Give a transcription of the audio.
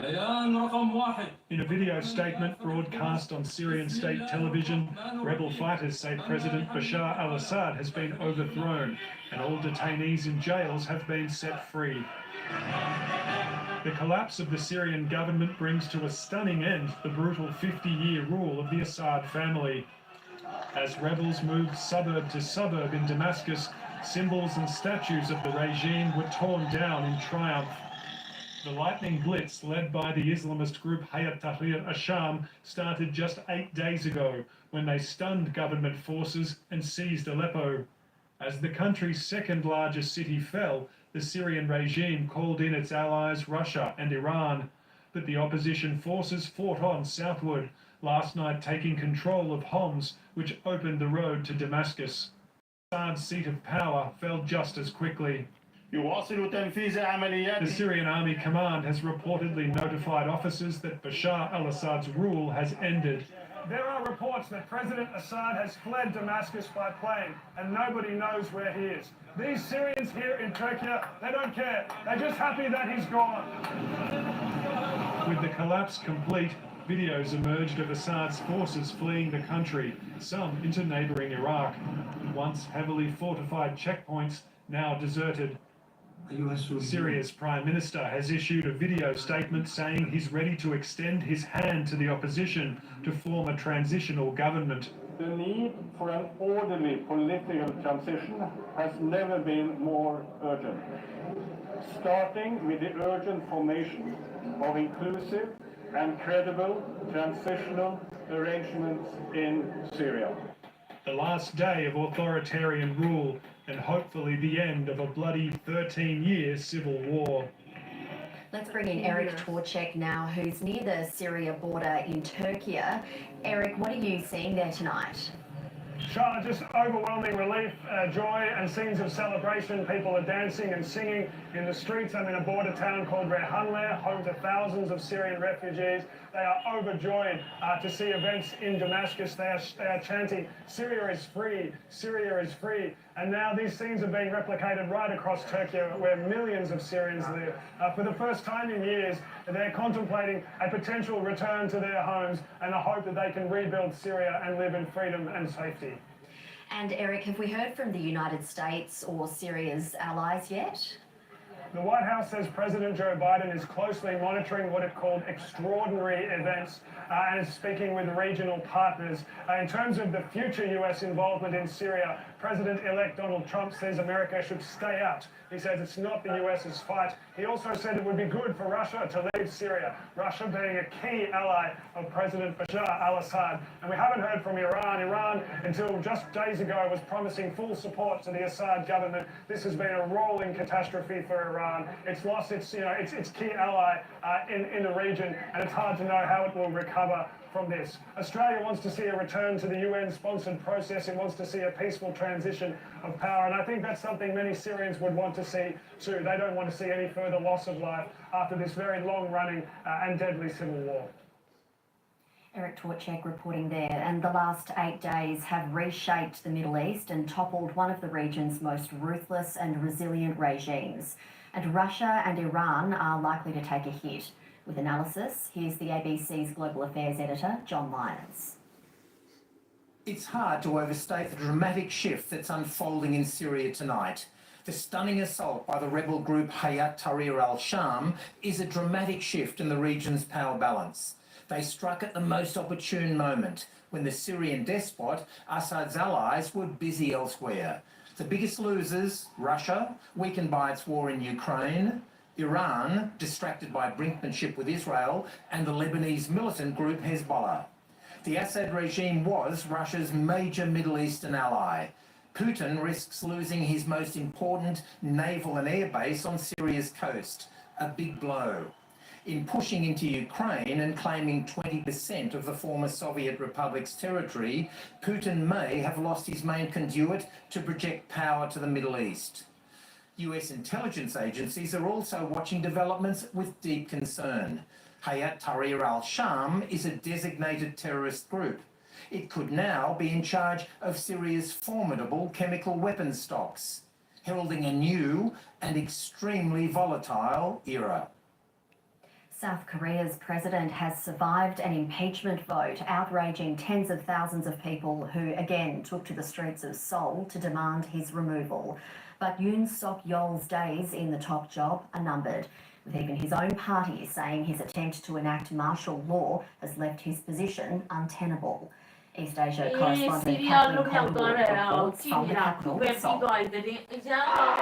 In a video statement broadcast on Syrian state television, rebel fighters say President Bashar al-Assad has been overthrown and all detainees in jails have been set free. The collapse of the Syrian government brings to a stunning end the brutal 50-year rule of the Assad family. As rebels moved suburb to suburb in Damascus, symbols and statues of the regime were torn down in triumph. The lightning blitz led by the Islamist group Hayat Tahrir al-Sham started just 8 days ago when they stunned government forces and seized Aleppo. As the country's second largest city fell, the Syrian regime called in its allies Russia and Iran. But the opposition forces fought on southward, last night taking control of Homs, which opened the road to Damascus. Assad's seat of power fell just as quickly. The Syrian Army Command has reportedly notified officers that Bashar al-Assad's rule has ended. There are reports that President Assad has fled Damascus by plane and nobody knows where he is. These Syrians here in Turkey, they don't care. They're just happy that he's gone. With the collapse complete, videos emerged of Assad's forces fleeing the country, some into neighbouring Iraq. Once heavily fortified checkpoints, now deserted. Syria's Prime Minister has issued a video statement saying he's ready to extend his hand to the opposition to form a transitional government. The need for an orderly political transition has never been more urgent, starting with the urgent formation of inclusive and credible transitional arrangements in Syria. The last day of authoritarian rule and hopefully the end of a bloody 13-year civil war. Let's bring in Eric Torchek now, who's near the Syria border in Turkey. Eric, what are you seeing there tonight? Charlotte, just overwhelming relief, joy and scenes of celebration. People are dancing and singing in the streets. I'm in a border town called Rehanle, home to thousands of Syrian refugees. They are overjoyed to see events in Damascus. They are chanting, "Syria is free, Syria is free." And now these scenes are being replicated right across Turkey, where millions of Syrians live. For the first time in years, they're contemplating a potential return to their homes and the hope that they can rebuild Syria and live in freedom and safety. And Eric, have we heard from the United States or Syria's allies yet? The White House says President Joe Biden is closely monitoring what it called extraordinary events and is speaking with regional partners. In terms of the future US involvement in Syria, President-elect Donald Trump says America should stay out. He says it's not the US's fight. He also said it would be good for Russia to leave Syria, Russia being a key ally of President Bashar al-Assad. And we haven't heard from Iran. Iran, until just days ago, was promising full support to the Assad government. This has been a rolling catastrophe for Iran. It's lost its key ally in the region, and it's hard to know how it will recover from this. Australia wants to see a return to the UN-sponsored process. It wants to see a peaceful transition of power, and I think that's something many Syrians would want to see too. They don't want to see any further loss of life after this very long-running and deadly civil war. Eric Torchek reporting there. And the last 8 days have reshaped the Middle East and toppled one of the region's most ruthless and resilient regimes. And Russia and Iran are likely to take a hit. With analysis, here's the ABC's Global Affairs editor, John Lyons. It's hard to overstate the dramatic shift that's unfolding in Syria tonight. The stunning assault by the rebel group Hayat Tahrir al-Sham is a dramatic shift in the region's power balance. They struck at the most opportune moment, when the Syrian despot, Assad's allies, were busy elsewhere. The biggest losers, Russia, weakened by its war in Ukraine, Iran, distracted by brinkmanship with Israel, and the Lebanese militant group Hezbollah. The Assad regime was Russia's major Middle Eastern ally. Putin risks losing his most important naval and air base on Syria's coast, a big blow. In pushing into Ukraine and claiming 20% of the former Soviet republic's territory, Putin may have lost his main conduit to project power to the Middle East. US intelligence agencies are also watching developments with deep concern. Hayat Tahrir al-Sham is a designated terrorist group. It could now be in charge of Syria's formidable chemical weapons stocks, heralding a new and extremely volatile era. South Korea's president has survived an impeachment vote, outraging tens of thousands of people who again took to the streets of Seoul to demand his removal. But Yoon Suk-yeol's days in the top job are numbered, with even his own party saying his attempt to enact martial law has left his position untenable. East Asia 이 correspondent 시리얼로 Kathleen Collingwood 평가를 해요. reports from the capital, เว็บ Seoul. ที่ก่อนจะ